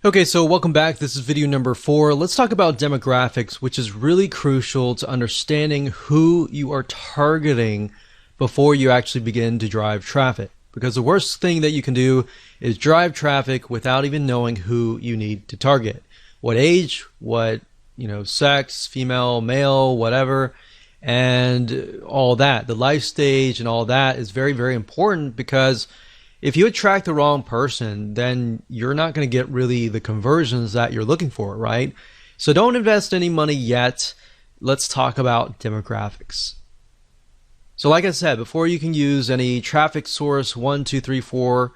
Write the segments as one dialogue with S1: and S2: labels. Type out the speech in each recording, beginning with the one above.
S1: Okay, so welcome back. This is video number 4. Let's talk about demographics, which is really crucial to understanding who you are targeting before you actually begin to drive traffic. Because the worst thing that you can do is drive traffic without even knowing who you need to target. What age, what, sex, female, male, whatever, and all that. The life stage and all that is very, very important because if you attract the wrong person, then you're not going to get really the conversions that you're looking for, right? So don't invest any money yet. Let's talk about demographics. So like I said, before you can use any traffic source 1, 2, 3, 4,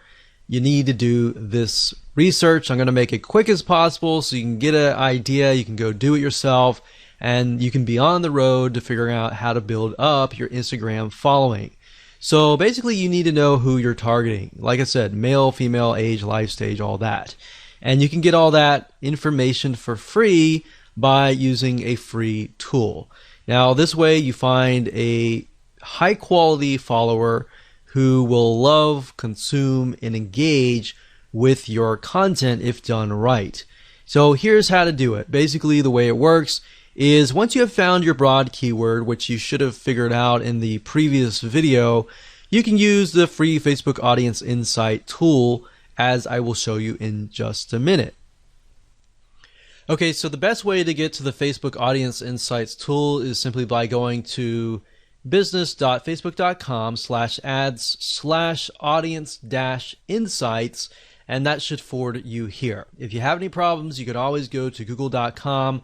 S1: you need to do this research. I'm going to make it quick as possible so you can get an idea, you can go do it yourself, and you can be on the road to figuring out how to build up your Instagram following. So basically you need to know who you're targeting. Like I said, male, female, age, life stage, all that. And you can get all that information for free by using a free tool. Now this way you find a high quality follower who will love, consume, and engage with your content if done right. So here's how to do it. Basically the way it works is once you have found your broad keyword, which you should have figured out in the previous video, you can use the free Facebook Audience Insight tool, as I will show you in just a minute. Okay, so the best way to get to the Facebook Audience Insights tool is simply by going to business.facebook.com/ads/audience-insights, and that should forward you here. If you have any problems, you can always go to google.com,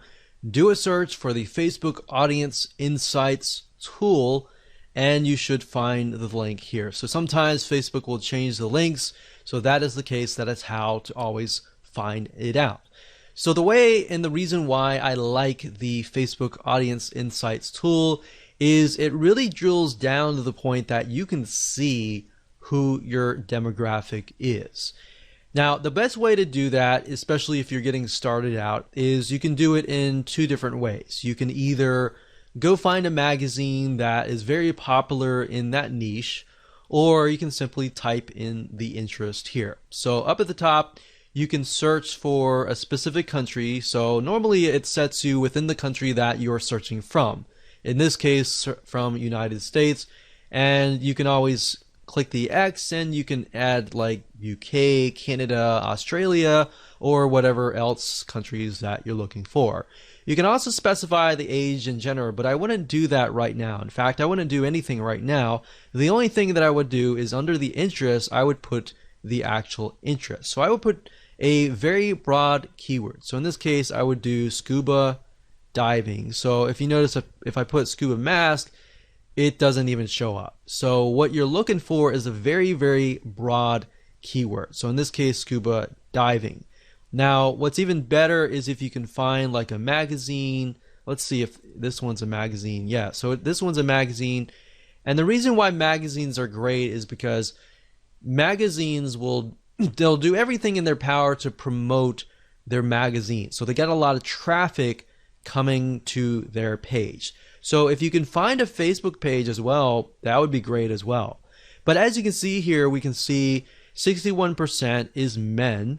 S1: do a search for the Facebook Audience Insights tool, and you should find the link here. So sometimes Facebook will change the links, so that is the case. That is how to always find it out. So the way and the reason why I like the Facebook Audience Insights tool is it really drills down to the point that you can see who your demographic is. Now, the best way to do that, especially if you're getting started out, is you can do it in two different ways. You can either go find a magazine that is very popular in that niche, or you can simply type in the interest here. So up at the top, you can search for a specific country. So normally it sets you within the country that you're searching from. In this case, from United States, and you can always click the X and you can add like UK, Canada, Australia, or whatever else countries that you're looking for. You can also specify the age and gender, but I wouldn't do that right now. In fact, I wouldn't do anything right now. The only thing that I would do is under the interest, I would put the actual interest. So I would put a very broad keyword. So in this case, I would do scuba diving. So if you notice, if I put scuba mask, it doesn't even show up. So what you're looking for is a very, very broad keyword. So in this case, scuba diving. Now, what's even better is if you can find like a magazine. Let's see if this one's a magazine. Yeah, so this one's a magazine. And the reason why magazines are great is because magazines they'll do everything in their power to promote their magazine. So they get a lot of traffic coming to their page. So if you can find a Facebook page as well, that would be great as well. But as you can see here, we can see 61% is men,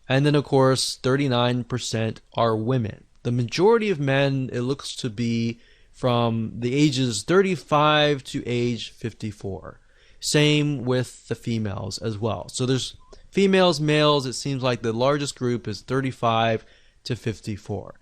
S1: and then of course 39% are women. The majority of men, it looks to be from the ages 35 to age 54. Same with the females as well. So there's females, males, it seems like the largest group is 35 to 54.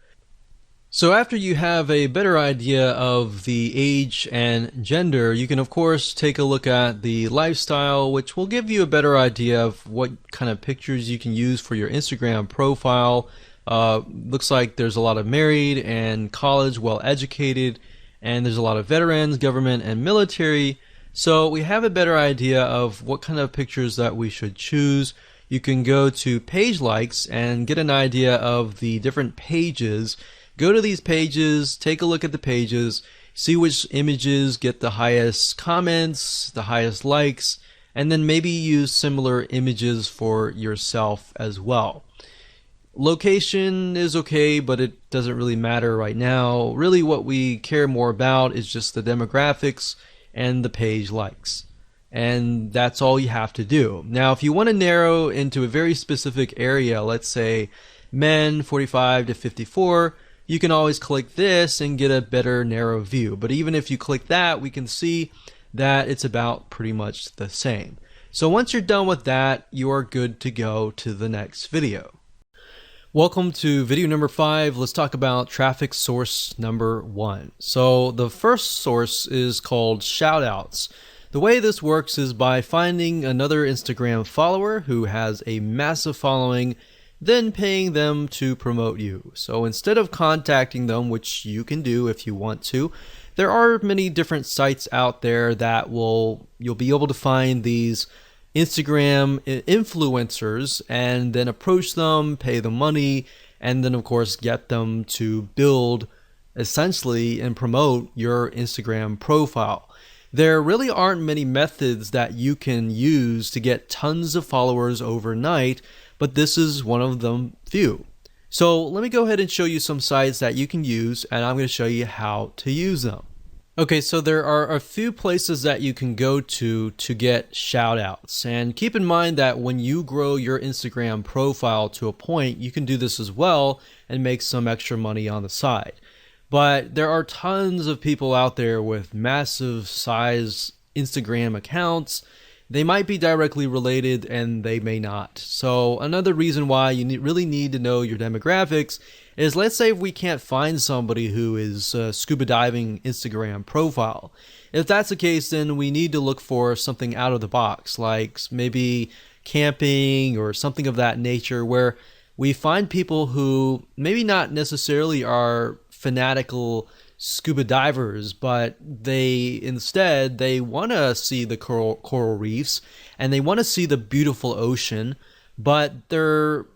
S1: So after you have a better idea of the age and gender, you can of course take a look at the lifestyle, which will give you a better idea of what kind of pictures you can use for your Instagram profile. Looks like there's a lot of married and college, well educated, and there's a lot of veterans, government, and military. So we have a better idea of what kind of pictures that we should choose. You can go to page likes and get an idea of the different pages. Go to these pages, take a look at the pages, see which images get the highest comments, the highest likes, and then maybe use similar images for yourself as well. Location is okay, but it doesn't really matter right now. Really what we care more about is just the demographics and the page likes. and that's all you have to do. Now, if you want to narrow into a very specific area, let's say men 45 to 54, you can always click this and get a better narrow view. But even if you click that, we can see that it's about pretty much the same. So once you're done with that, you are good to go to the next video. Welcome to video number 5. Let's talk about traffic source number 1. So the first source is called shoutouts. The way this works is by finding another Instagram follower who has a massive following, then paying them to promote you. So instead of contacting them, which you can do if you want to, there are many different sites out there that you'll be able to find these Instagram influencers and then approach them, pay them money, and then of course get them to build essentially and promote your Instagram profile. There really aren't many methods that you can use to get tons of followers overnight, but this is one of them few. So let me go ahead and show you some sites that you can use, and I'm going to show you how to use them. Okay, so there are a few places that you can go to get shoutouts. And keep in mind that when you grow your Instagram profile to a point, you can do this as well and make some extra money on the side. But there are tons of people out there with massive size Instagram accounts. They might be directly related and they may not. So another reason why you really need to know your demographics is, let's say if we can't find somebody who is scuba diving Instagram profile. If that's the case, then we need to look for something out of the box, like maybe camping or something of that nature, where we find people who maybe not necessarily are fanatical scuba divers, but they want to see the coral reefs and they want to see the beautiful ocean, but they're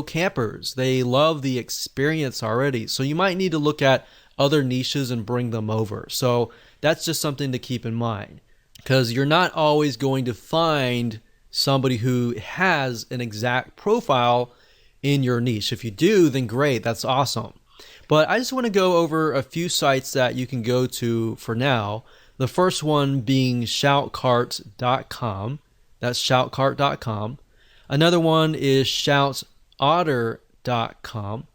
S1: campers. They love the experience already. So you might need to look at other niches and bring them over. So that's just something to keep in mind, because you're not always going to find somebody who has an exact profile in your niche. If you do, then great, that's awesome. But I just want to go over a few sites that you can go to for now. The first one being shoutcart.com. That's shoutcart.com. Another one is shoutotter.com.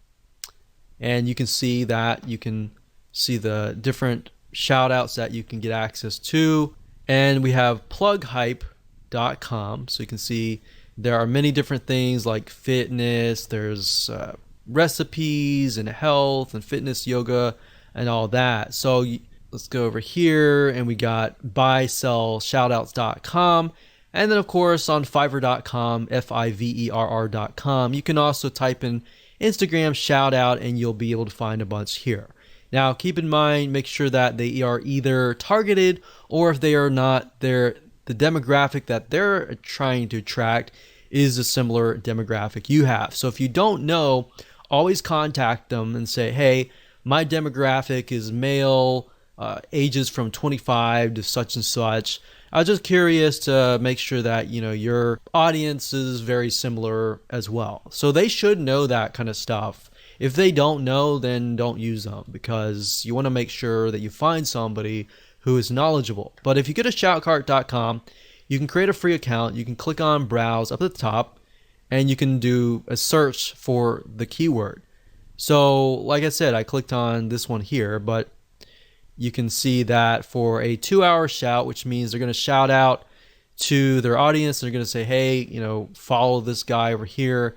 S1: And you can see that you can see the different shoutouts that you can get access to. And we have plughype.com. So you can see there are many different things like fitness. There's recipes and health and fitness, yoga, and all that. So let's go over here and we got buysellshoutouts.com. And then of course on fiverr.com, fiverr.com, you can also type in Instagram shoutout and you'll be able to find a bunch here. Now keep in mind, make sure that they are either targeted, or if they are not, the demographic that they're trying to attract is a similar demographic you have. So if you don't know, always contact them and say, hey, my demographic is male, ages from 25 to such and such. I was just curious to make sure that your audience is very similar as well. So they should know that kind of stuff. If they don't know, then don't use them, because you want to make sure that you find somebody who is knowledgeable. But if you go to shoutcart.com, you can create a free account. You can click on browse up at the top, and you can do a search for the keyword. So like I said, I clicked on this one here, but you can see that for a 2-hour shout, which means they're going to shout out to their audience. They're going to say, hey, follow this guy over here.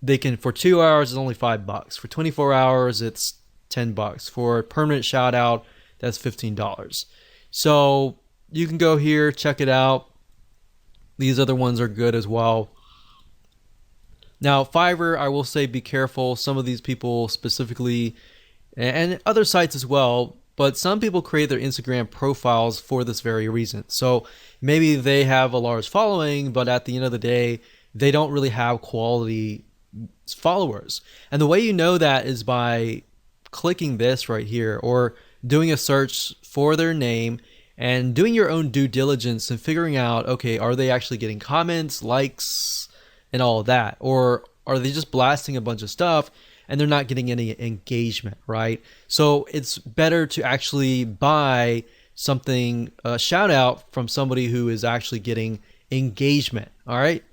S1: They can, for 2 hours, it's only $5. For 24 hours, it's $10. For a permanent shout out, that's $15. So you can go here, check it out. These other ones are good as well. Now, Fiverr, I will say be careful. Some of these people specifically, and other sites as well, but some people create their Instagram profiles for this very reason. So maybe they have a large following, but at the end of the day, they don't really have quality followers. And the way you know that is by clicking this right here, or doing a search for their name and doing your own due diligence and figuring out, okay, are they actually getting comments, likes, and all of that? Or are they just blasting a bunch of stuff and they're not getting any engagement, right? So it's better to actually buy something, a shout out from somebody who is actually getting engagement. All right.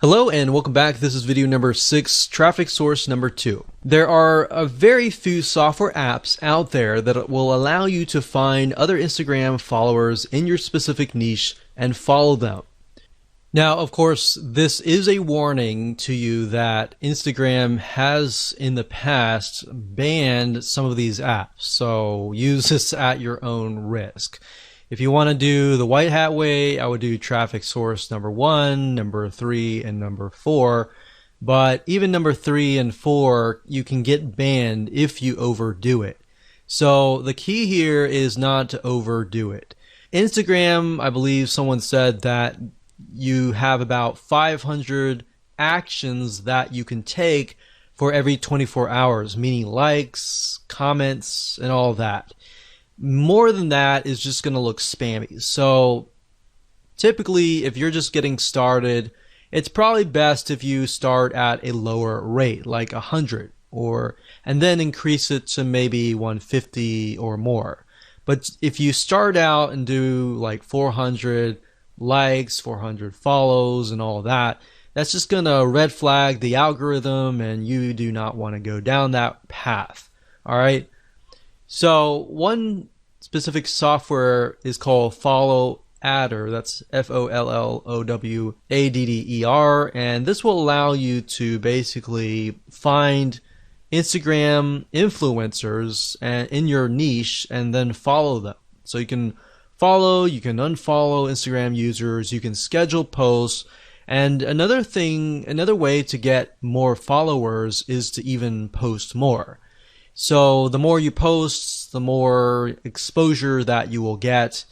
S1: Hello and welcome back. This is video number 6, traffic source number 2. There are a very few software apps out there that will allow you to find other Instagram followers in your specific niche and follow them. Now, of course, this is a warning to you that Instagram has in the past banned some of these apps, so use this at your own risk. If you want to do the white hat way, I would do traffic source number 1, number 3, and number 4. But even number 3 and 4, you can get banned if you overdo it. So the key here is not to overdo it. Instagram, I believe someone said that you have about 500 actions that you can take for every 24 hours, meaning likes, comments, and all that. More than that is just going to look spammy. So typically, if you're just getting started, it's probably best if you start at a lower rate, like 100, and then increase it to maybe 150 or more. But if you start out and do like 400 likes, 400 follows, and all that, that's just going to red flag the algorithm, and you do not want to go down that path. All right. So one specific software is called Follow Adder. That's FOLLOWADDER, and this will allow you to basically find Instagram influencers in your niche and then follow them. So you can follow, you can unfollow Instagram users, you can schedule posts, and another way to get more followers is to even post more. So the more you post, the more exposure that you will get,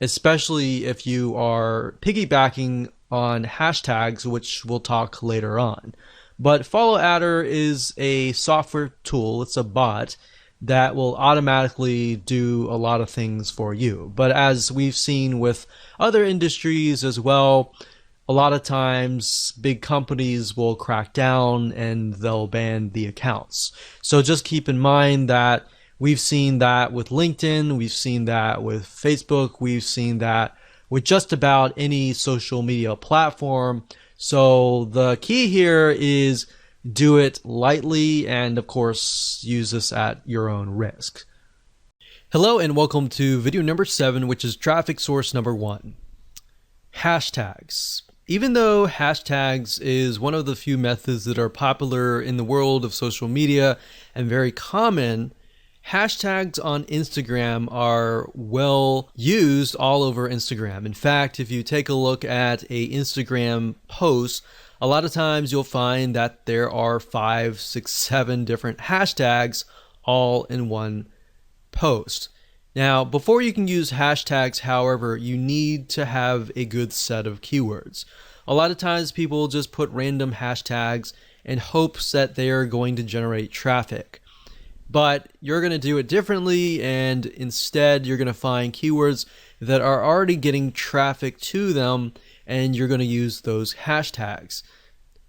S1: especially if you are piggybacking on hashtags, which we'll talk later on. But Follow Adder is a software tool. It's a bot that will automatically do a lot of things for you. But as we've seen with other industries as well, a lot of times big companies will crack down and they'll ban the accounts. So just keep in mind that we've seen that with LinkedIn, we've seen that with Facebook, we've seen that with just about any social media platform. So the key here is do it lightly and of course use this at your own risk. Hello and welcome to video number 7, which is traffic source number 1. Hashtags. Even though hashtags is one of the few methods that are popular in the world of social media and very common, hashtags on Instagram are well used all over Instagram. In fact, if you take a look at a Instagram post, a lot of times you'll find that there are 5, 6, 7 different hashtags all in one post. Now, before you can use hashtags, however, you need to have a good set of keywords. A lot of times people just put random hashtags in hopes that they are going to generate traffic. But you're going to do it differently, and instead you're going to find keywords that are already getting traffic to them, and you're going to use those hashtags.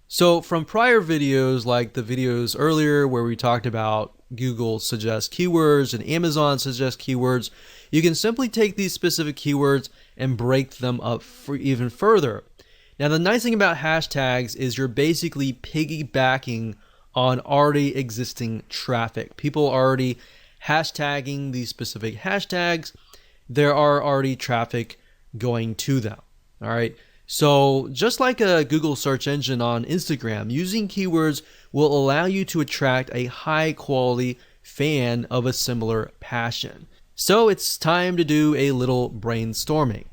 S1: So from prior videos, like the videos earlier where we talked about Google suggest keywords and Amazon suggest keywords, you can simply take these specific keywords and break them up for even further. Now, the nice thing about hashtags is you're basically piggybacking on already existing traffic. People already hashtagging these specific hashtags. There are already traffic going to them. All right. So just like a Google search engine on Instagram, using keywords will allow you to attract a high quality fan of a similar passion. So it's time to do a little brainstorming.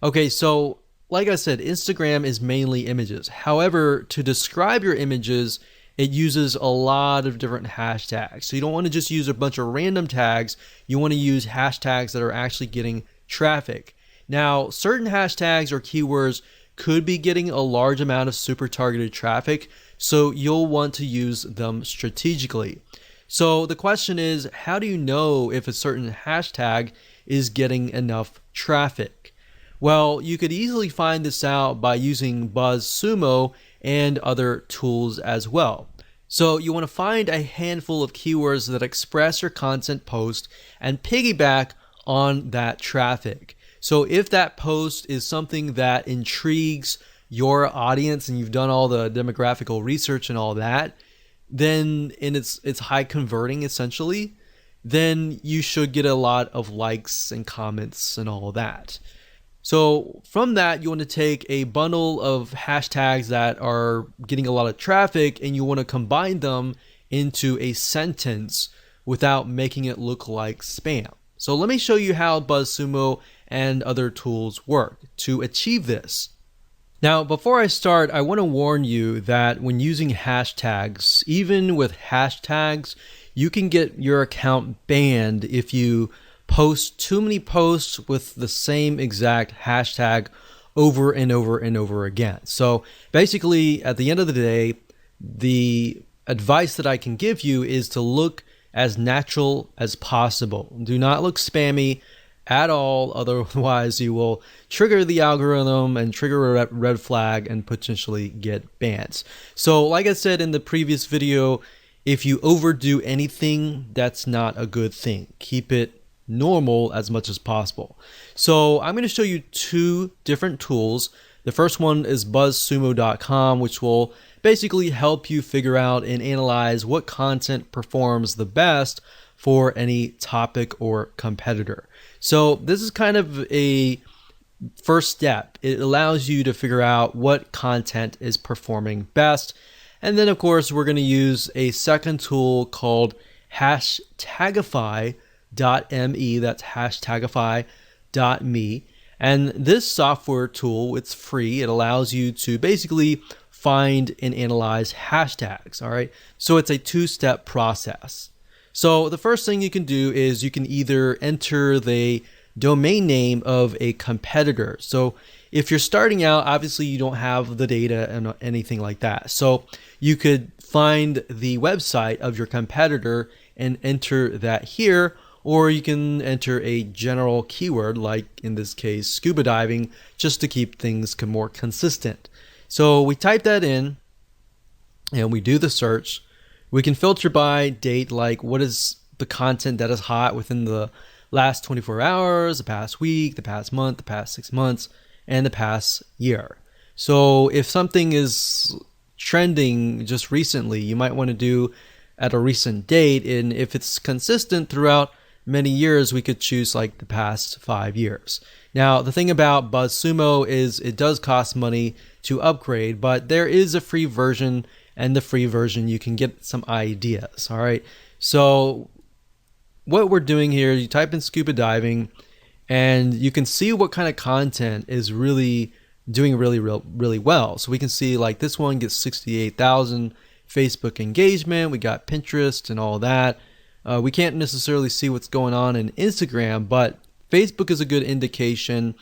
S1: Okay, so like I said, Instagram is mainly images. However, to describe your images, it uses a lot of different hashtags. So you don't want to just use a bunch of random tags. You want to use hashtags that are actually getting traffic. Now, certain hashtags or keywords could be getting a large amount of super targeted traffic, so you'll want to use them strategically. So the question is, how do you know if a certain hashtag is getting enough traffic? Well, you could easily find this out by using BuzzSumo and other tools as well. So you want to find a handful of keywords that express your content post and piggyback on that traffic. So if that post is something that intrigues your audience and you've done all the demographical research and all that, then and it's high converting essentially, then you should get a lot of likes and comments and all that. So from that, you want to take a bundle of hashtags that are getting a lot of traffic and you want to combine them into a sentence without making it look like spam. So let me show you how BuzzSumo and other tools work to achieve this. Now, before I start, I want to warn you that when using hashtags, even with hashtags, you can get your account banned if you post too many posts with the same exact hashtag over and over and over again. So basically, at the end of the day, the advice that I can give you is to look as natural as possible. Do not look spammy at all, otherwise you will trigger the algorithm and trigger a red flag and potentially get bans. So like I said in the previous video, if you overdo anything, that's not a good thing. Keep it normal as much as possible. So I'm going to show you two different tools. The first one is buzzsumo.com, which will basically help you figure out and analyze what content performs the best for any topic or competitor. So this is kind of a first step. It allows you to figure out what content is performing best. And then of course, we're going to use a second tool called hashtagify.me. That's hashtagify.me. And this software tool, it's free. It allows you to basically find and analyze hashtags. All right. So it's a two-step process. So the first thing you can do is you can either enter the domain name of a competitor. So if you're starting out, obviously you don't have the data and anything like that. So you could find the website of your competitor and enter that here, or you can enter a general keyword, like in this case, scuba diving, just to keep things more consistent. So we type that in and we do the search. We can filter by date, like what is the content that is hot within the last 24 hours, the past week, the past month, the past 6 months, and the past year. So if something is trending just recently, you might want to do at a recent date. And if it's consistent throughout many years, we could choose like the past 5 years. Now, the thing about BuzzSumo is it does cost money to upgrade, but there is a free version, and the free version you can get some ideas. All right. So what we're doing here, you type in scuba diving and you can see what kind of content is really doing really well. So we can see like this one gets 68,000 Facebook engagement. We got Pinterest and all that. We can't necessarily see what's going on in Instagram, but Facebook is a good indication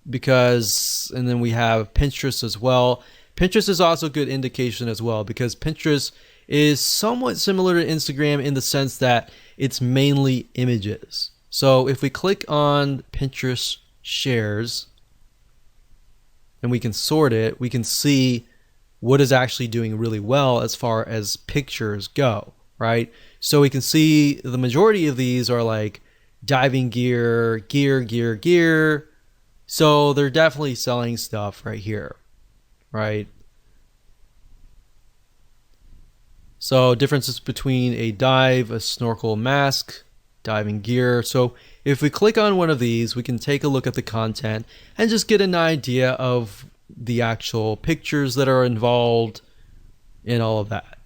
S1: because, and then we have Pinterest as well. Pinterest is also a good indication as well because Pinterest is somewhat similar to Instagram in the sense that it's mainly images. So if we click on Pinterest shares and we can sort it, we can see what is actually doing really well as far as pictures go, right? So we can see the majority of these are like diving gear. So they're definitely selling stuff right here, right? So differences between a dive, a snorkel mask, diving gear. So if we click on one of these, we can take a look at the content and just get an idea of the actual pictures that are involved in all of that.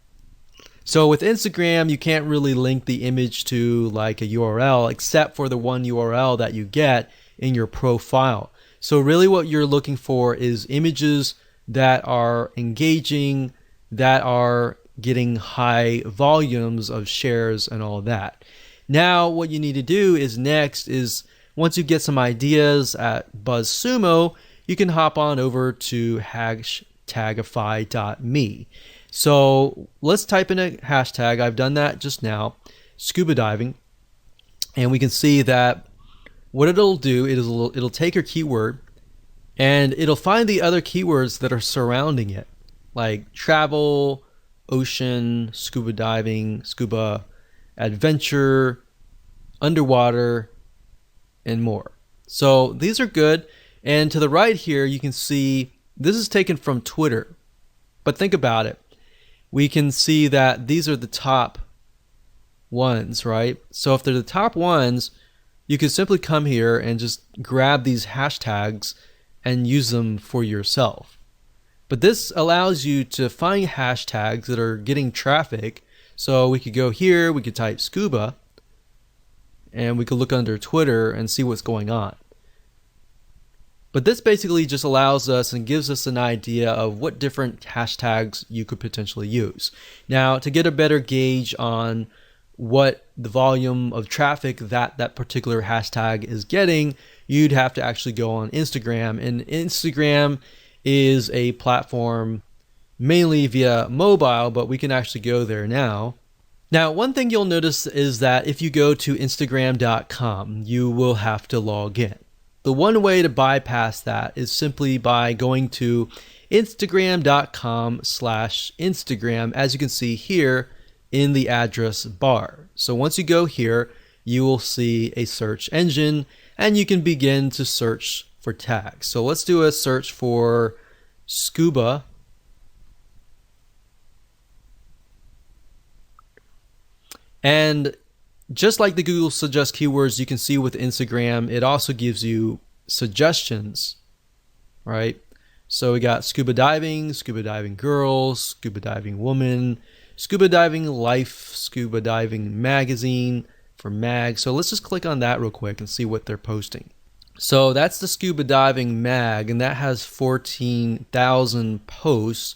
S1: So with Instagram, you can't really link the image to like a URL except for the one URL that you get in your profile. So really what you're looking for is images that are engaging, that are getting high volumes of shares and all that. Now what you need to do is next is once you get some ideas at BuzzSumo, you can hop on over to hashtagify.me. So let's type in a hashtag. I've done that just now, scuba diving, and we can see that what it'll do is it'll take your keyword and it'll find the other keywords that are surrounding it, like travel, ocean, scuba diving, scuba adventure, underwater, and more. So these are good. And to the right here, you can see this is taken from Twitter. But think about it. We can see that these are the top ones, right? So if they're the top ones, you can simply come here and just grab these hashtags and use them for yourself. But this allows you to find hashtags that are getting traffic. So we could go here, we could type scuba, and we could look under Twitter and see what's going on. But this basically just allows us and gives us an idea of what different hashtags you could potentially use. Now, to get a better gauge on what the volume of traffic that particular hashtag is getting, you'd have to actually go on Instagram. And Instagram is a platform mainly via mobile, but we can actually go there now. Now, one thing you'll notice is that if you go to instergam.com, you will have to log in. The one way to bypass that is simply by going to instergam.com/Instagram, as you can see here in the address bar. So once you go here, you will see a search engine and you can begin to search for tags. So let's do a search for scuba. And just like the Google Suggest keywords, you can see with Instagram, it also gives you suggestions, right? So we got scuba diving girl, scuba diving woman, scuba diving life, scuba diving magazine for mag. So let's just click on that real quick and see what they're posting. So that's the scuba diving mag, and that has 14,000 posts.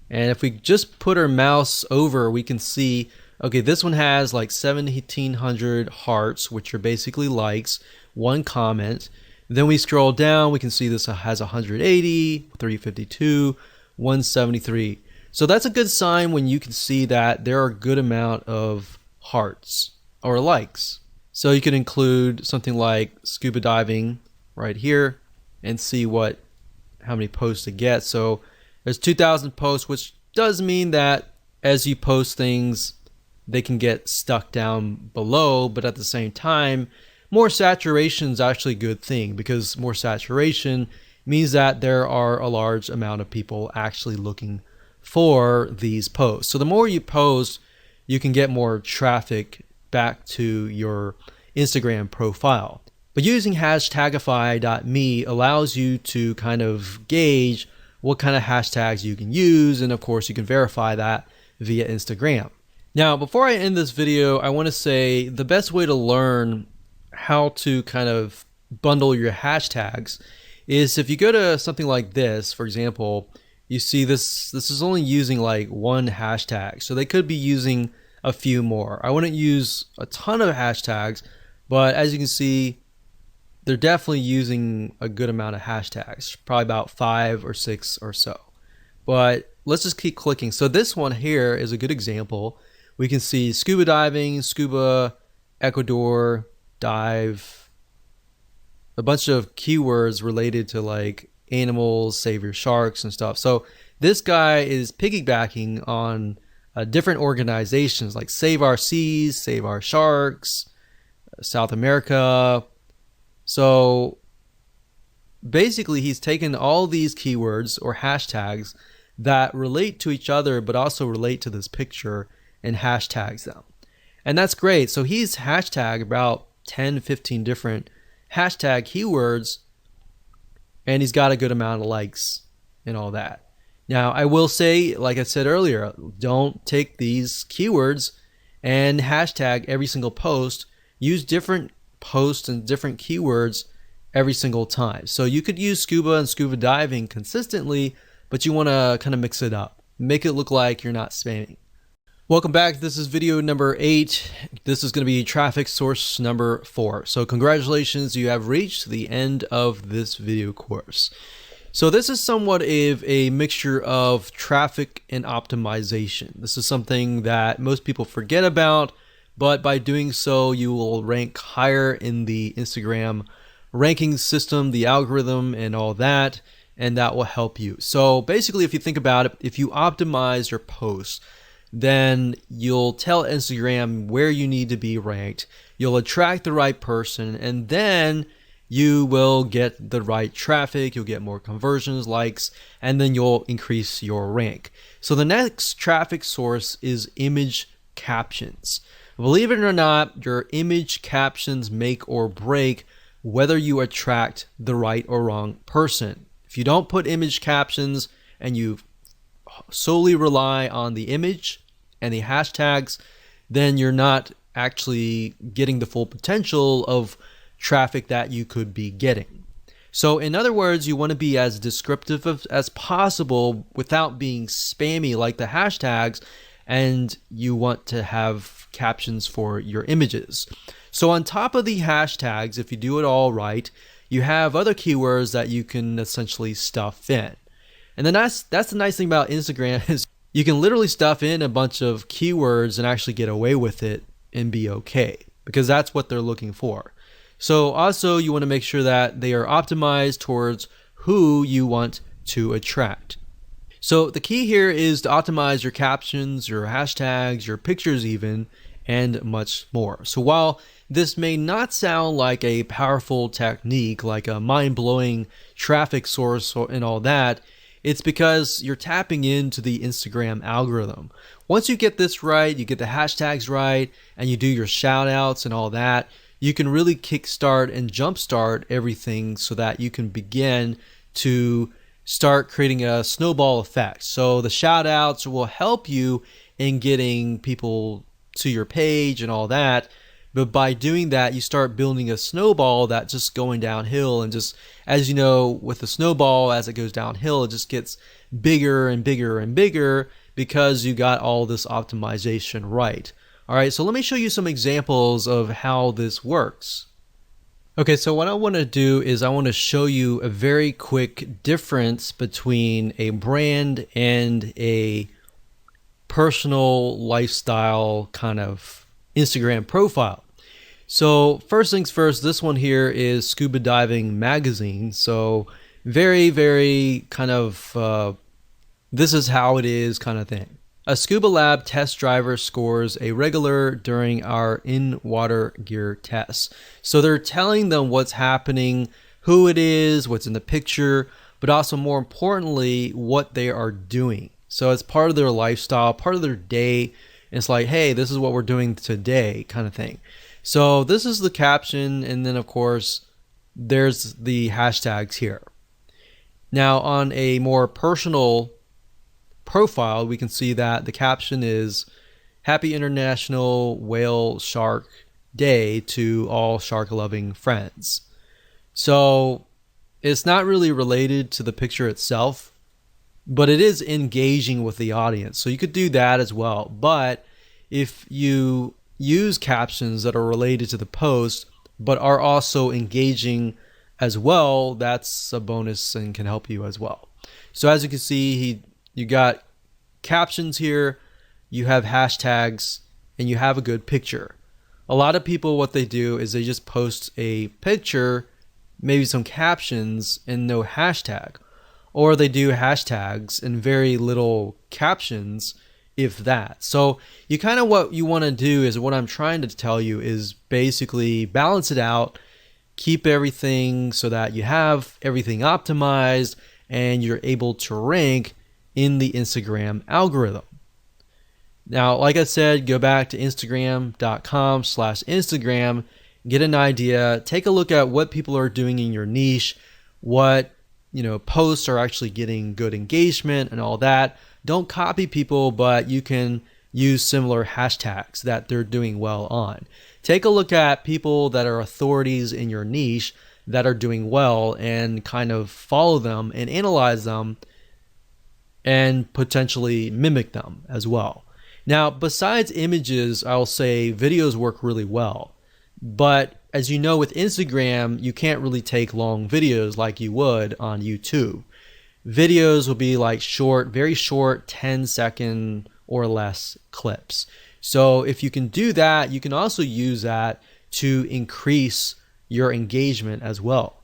S1: And if we just put our mouse over, we can see, okay, this one has like 1,700 hearts, which are basically likes, one comment. Then we scroll down, we can see this has 180, 352, 173. So that's a good sign when you can see that there are a good amount of hearts or likes. So you can include something like scuba diving right here and see how many posts it gets. So there's 2,000 posts, which does mean that as you post things, they can get stuck down below, but at the same time, more saturation is actually a good thing, because more saturation means that there are a large amount of people actually looking for these posts. So the more you post, you can get more traffic back to your Instagram profile. But using hashtagify.me allows you to kind of gauge what kind of hashtags you can use, and of course you can verify that via Instagram. Now, before I end this video, I want to say the best way to learn how to kind of bundle your hashtags is if you go to something like this. For example, you see this is only using like one hashtag, so they could be using a few more. I wouldn't use a ton of hashtags, but as you can see, they're definitely using a good amount of hashtags, probably about 5 or 6 or so. But let's just keep clicking. So this one here is a good example. We can see scuba diving, scuba, Ecuador, dive, a bunch of keywords related to like animals, save your sharks and stuff. So this guy is piggybacking on different organizations like Save Our Seas, Save Our Sharks, South America. So basically he's taken all these keywords or hashtags that relate to each other but also relate to this picture and hashtags them. And that's great. So he's hashtagged about 10, 15 different hashtag keywords, and he's got a good amount of likes and all that. Now, I will say, like I said earlier, don't take these keywords and hashtag every single post. Use different posts and different keywords every single time. So you could use scuba and scuba diving consistently, but you want to kind of mix it up. Make it look like you're not spamming. Welcome back. This is video number 8. This is going to be traffic source number 4. So congratulations, you have reached the end of this video course. So this is somewhat of a mixture of traffic and optimization. This is something that most people forget about, but by doing so, you will rank higher in the Instagram ranking system, the algorithm and all that, and that will help you. So basically, if you think about it, if you optimize your posts, then you'll tell Instagram where you need to be ranked. You'll attract the right person, and then you will get the right traffic, you'll get more conversions, likes, and then you'll increase your rank. So the next traffic source is image captions. Believe it or not, your image captions make or break whether you attract the right or wrong person. If you don't put image captions and you solely rely on the image and the hashtags, then you're not actually getting the full potential of traffic that you could be getting. So in other words, you want to be as descriptive as possible without being spammy like the hashtags, and you want to have captions for your images. So on top of the hashtags, if you do it all right, you have other keywords that you can essentially stuff in. And then that's the nice thing about Instagram is you can literally stuff in a bunch of keywords and actually get away with it and be okay, because that's what they're looking for. So also you want to make sure that they are optimized towards who you want to attract. So the key here is to optimize your captions, your hashtags, your pictures even, and much more. So while this may not sound like a powerful technique, like a mind-blowing traffic source and all that, it's because you're tapping into the Instagram algorithm. Once you get this right, you get the hashtags right, and you do your shout outs and all that, you can really kickstart and jumpstart everything so that you can begin to start creating a snowball effect. So the shout outs will help you in getting people to your page and all that. But by doing that, you start building a snowball that's just going downhill. And just, as you know, with the snowball, as it goes downhill, it just gets bigger and bigger and bigger because you got all this optimization right. All right, so let me show you some examples of how this works. Okay, so what I want to do is I want to show you a very quick difference between a brand and a personal lifestyle kind of Instagram profile. So first things first, this one here is Scuba Diving Magazine. So very, very kind of this is how it is kind of thing. A scuba lab test driver scores a regular during our in-water gear tests. So they're telling them what's happening, who it is, what's in the picture, but also more importantly, what they are doing. So it's part of their lifestyle, part of their day. It's like, hey, this is what we're doing today kind of thing. So this is the caption, and then of course, there's the hashtags here. Now on a more personal profile, we can see that the caption is Happy International Whale Shark Day to all shark loving friends. So it's not really related to the picture itself, but it is engaging with the audience. So you could do that as well. But if you use captions that are related to the post, but are also engaging as well, that's a bonus and can help you as well. So as you can see, you got captions here, you have hashtags, and you have a good picture. A lot of people, what they do is they just post a picture, maybe some captions, and no hashtag. Or they do hashtags and very little captions, if that. So you kind of, what you want to do is, what I'm trying to tell you is basically balance it out, keep everything so that you have everything optimized and you're able to rank in the Instagram algorithm. Now, like I said, go back to instagram.com/Instagram, get an idea, take a look at what people are doing in your niche, what posts are actually getting good engagement and all that. Don't copy people, but you can use similar hashtags that they're doing well on. Take a look at people that are authorities in your niche that are doing well and kind of follow them and analyze them and potentially mimic them as well. Now, besides images, I'll say videos work really well. But as you know, with Instagram, you can't really take long videos like you would on YouTube. Videos will be like short, very short, 10-second or less clips. So if you can do that, you can also use that to increase your engagement as well.